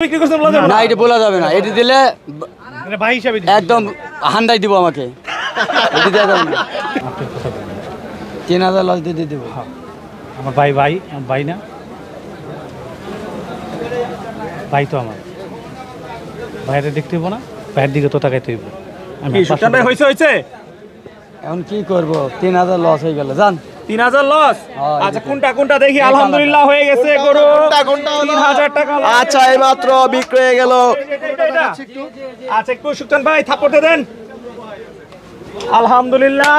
না এটা বলা যাবে না, এটা দিলে ভাই হিসাবে একদম হান্ডাই দিব আমাকে। 3000 লস দিয়ে দেবো। আমার ভাই ভাই ভাই না ভাই তো আমার ভাইয়ের দেখতে হইব না, ভাইয়ের দিকে তো তাকাইতে হইব। এখন কি করব, 3000 লস হয়ে গেল জান। 3000 লস। আচ্ছা কোনটা কোনটা দেখি। আলহামদুলিল্লাহ হয়ে গেছে গরু। 3000 টাকা। আচ্ছা এই মাত্র বিক্রি হয়ে গেল। আচ্ছা একটু সুলতান ভাই থাপড়তে দেন। আলহামদুলিল্লাহ।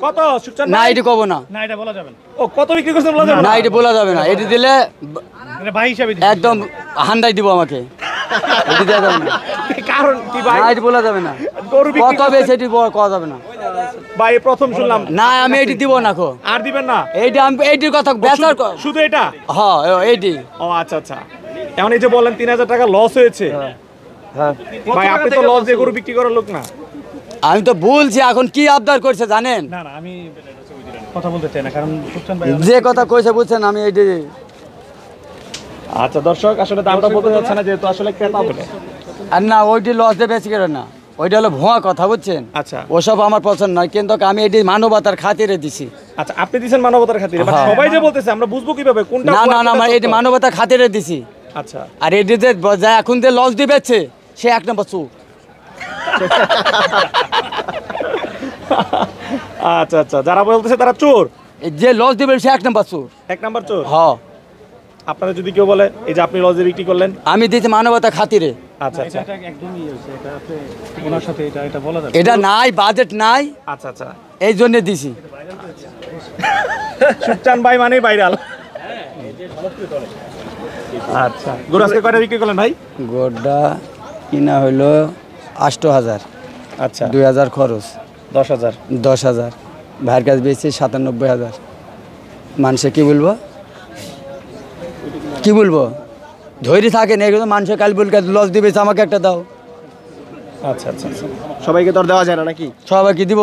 কত সুলতান না ভাই? এটা কব না, না এটা বলা যাবে না, ও কত বিক্রি করছেন বলা যাবে না না? এটা বলা যাবে না, এটা দিলে ভাই হিসাবে একদম হান্ডাই দিব আমাকে। এটা দেওয়া যাবে না, কারণ কি ভাই? না এটা বলা যাবে না। গরু বিক্রি কত বেশি এটি কওয়া যাবে না। ভাই প্রথম শুনলাম। না আমি এটি দিব না কো। আর দিবেন না? এইটা আমি এইটির কথা বেচার শুধু এটা? হ্যাঁ এইটি। ও আচ্ছা আচ্ছা। এখন এই যে বলেন 3000 টাকা লস হয়েছে, হ্যাঁ ভাই আপনি তো লস দিয়ে গরু বিক্রি করার লোক না। আমি তো বলছি, এখন কি আবদার করছে জানেন? না না আমি কথা বলতে চাই না, কারণ সুলতান ভাই যে কথা কইছে বুঝছেন, আমি এইটি। আচ্ছা দর্শক আসলে দামটা বলতে যাচ্ছে না, যেহেতু আসলে ক্রেতা বলে। আর না ওইটি লস দিয়ে বেশি করে না, ওইটা হলো ভুয়া কথা বুঝছেন। আচ্ছা ওসব আমার পছন্দ নয়, কিন্তু আমি এটি মানবতার খাতিরে দিছি। আচ্ছা আপনি দিবেন মানবতার খাতিরে, বাট হ্যাঁ। সবাই যে বলতেছে আমরা বুঝবো কিভাবে কোনটা না না না, আমার কোনটা এটি সত্য? মানবতার খাতিরে দিছি। আচ্ছা আর এটি যে যা এখন যে লস দিবেছে সে এক নম্বর চুপ। আচ্ছা আচ্ছা, যারা বলতেছে তারা চোর, যে লস দিবে সে এক নম্বর চুপ। এক নাম্বার চোর। হ্যাঁ আপনারা যদি কেউ বলে এই যে আপনি লজে বিক্রি করলেন, আমি দিছি মানবতার খাতিরে। আচ্ছা আচ্ছা এটা একদমই হয়েছে, এটা আপনি ওনার সাথে এটা বলা যাবে এটা নাই, বাজেট নাই, আচ্ছা আচ্ছা। এই জন্য দিছি। সুলতান ভাই মানে ভাইরাল। আচ্ছা গরু আজকে কয়টা বিক্রি করলেন ভাই? গোড্ডা কিনা হইলো 8000, আচ্ছা 2000 খরচ, 10,000। 10,000 ভাইয়ের কাছে বেশি 97,000। মানুষে কি বলবো, কি বলবো, ধৈর্য থাকে না এগুলো। মানুষে কাল বলকে লস দিবে, আমাকে একটা দাও। আচ্ছা আচ্ছা আচ্ছা। সবাইকে দর দেওয়া যায় না নাকি? সবাই কি দিব?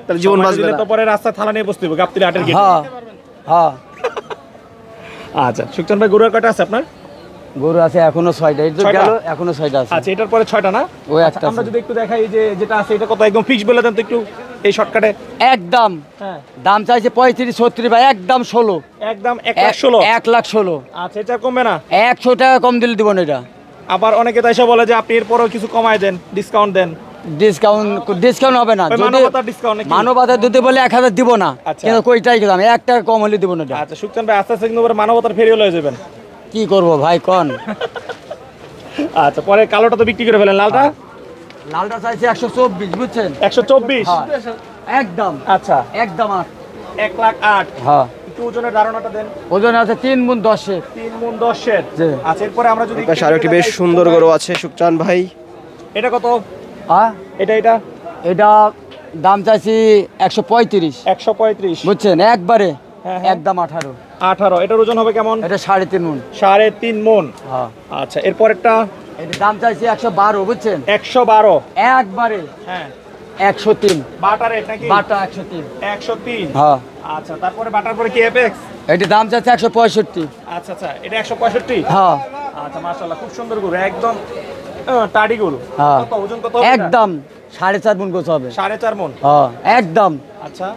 তাহলে জীবন সবাই বাঁচবে দিলে না। তো পরে রাস্তা থালা নিয়ে বসতে হবে গাবতলী হাটের গেটে। হ্যাঁ হ্যাঁ। আচ্ছা সুলতান ভাই গরু আর কয়টা আছে আপনার? গরু আছে এখনো 6টা, এই তো 6টা? গেল এখনো 6টা আছে। আচ্ছা এটার পরে 6টা না? ওই আচ্ছা, একটা আমরা আছে। যদি একটু দেখাই যে যেটা আছে এটা কত একদম ফিক্স বলে দেন তো একটু এই শর্টকাটে। একদম হ্যাঁ দাম চাইছে 35-36 ভাই, একদম 16। একদম 1,16,000। 1,16,000। আচ্ছা এটা কমবে না? 100 টাকা কম দিলে দিব না এটা। আবার অনেকে তো এসে বলে যে আপনি এরপরেও কিছু কমায় দেন, ডিসকাউন্ট দেন। ডিসকাউন্ট হবে না। ওই যদি মানবতার ডিসকাউন্ট নাকি? মানবতার দিতে বলে 1000 দিব না, আচ্ছা। কিন্তু কইটাই গেলাম 1 টাকা কম হলে দিব না এটা। আচ্ছা সুলতান ভাই আস্তে আস্তে কিন্তু পরে মানবতার ফেরিয়ে লয়ে যাবেন। কি করব ভাই কোন? আচ্ছা পরে কালোটা তো বিক্রি করে ফেলেন, লালটা? লালটা চাইছে 124 বুঝছেন। 124। হ্যাঁ একদম আচ্ছা একদম 8। 1,08,000। হ্যাঁ একটু ওজনের ধারণাটা দেন। ওজন আছে 3 গুণ 10-এর। 3 মণ 10-এর। জি। আচ্ছা এরপরে আমরা যদি পাশে আরেকটি বেশ সুন্দর গরু আছে সুকচান ভাই। এটা কত? হ্যাঁ এটা এটা দাম চাইছি 135 135। বুঝছেন, একবারে হ্যাঁ, হ্যাঁ। একদম 18। 18। এটার ওজন হবে কেমন? এটা 3.5 গুণ। 3.5 মণ। হ্যাঁ আচ্ছা এরপরেরটা এটা দাম চাইছি 112 বুঝছেন, 112। একবারে হ্যাঁ 103। বাটার রেট নাকি? বাটা 103। 103। হ্যাঁ আচ্ছা তারপরে বাটার পরে কি এপেক্স? এটি দাম চাইছে 165। আচ্ছা আচ্ছা এটা 165। হ্যাঁ আচ্ছা মাশাআল্লাহ খুব সুন্দর গরু, একদম টাডি গরু। হ্যাঁ। কত ওজন কত হবে? একদম 4.5 গুণ গোছ হবে। 4.5 মণ। হ্যাঁ একদম আচ্ছা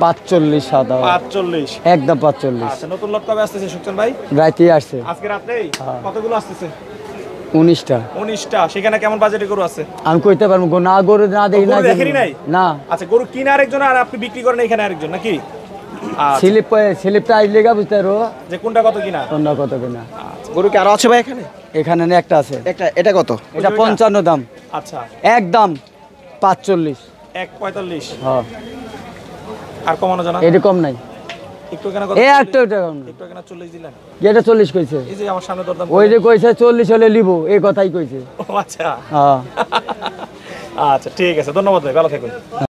45 সাদা, 45। একদম 45। আচ্ছা নতুন লট কবে আসতেছে সুকচান ভাই? রাতে আসছে আজকে রাতেই? হ্যাঁ। কতগুলো আসতেছে? 19টা। 19টা। সেখানে কেমন বাজেটে গরু আছে? আমি কইতে পারবো না, গরু না দেখি না। গরু দেখেনি নাই? না আচ্ছা গরু কিনা আরেকজন আর আপনি বিক্রি করেন এখানে আরেকজন নাকি? আচ্ছা, স্লিপটা আইলে গা বুঝতে পারো যে কোনটা কত কিনা? অন্য কত কিনা। গরু কি আরো আছে ভাই এখানে? এখানে না একটা আছে, এটা কত? এটা 55 দাম, আচ্ছা একদম 45। 1.45। হ্যাঁ আর কমানো জানা? এটা কম নাই, একটু কেনা কত? এ একটা কম নাই। একটু কেনা 40 দিলেন। এটা 40 কইছে, এই যে আমার সামনে দরদাম। ওই যে কইছে 40 হলে লিবো, এই কথাই কইছে। ও আচ্ছা। হ্যাঁ আচ্ছা ঠিক আছে, ধন্যবাদ ভাই, ভালো থাকুন।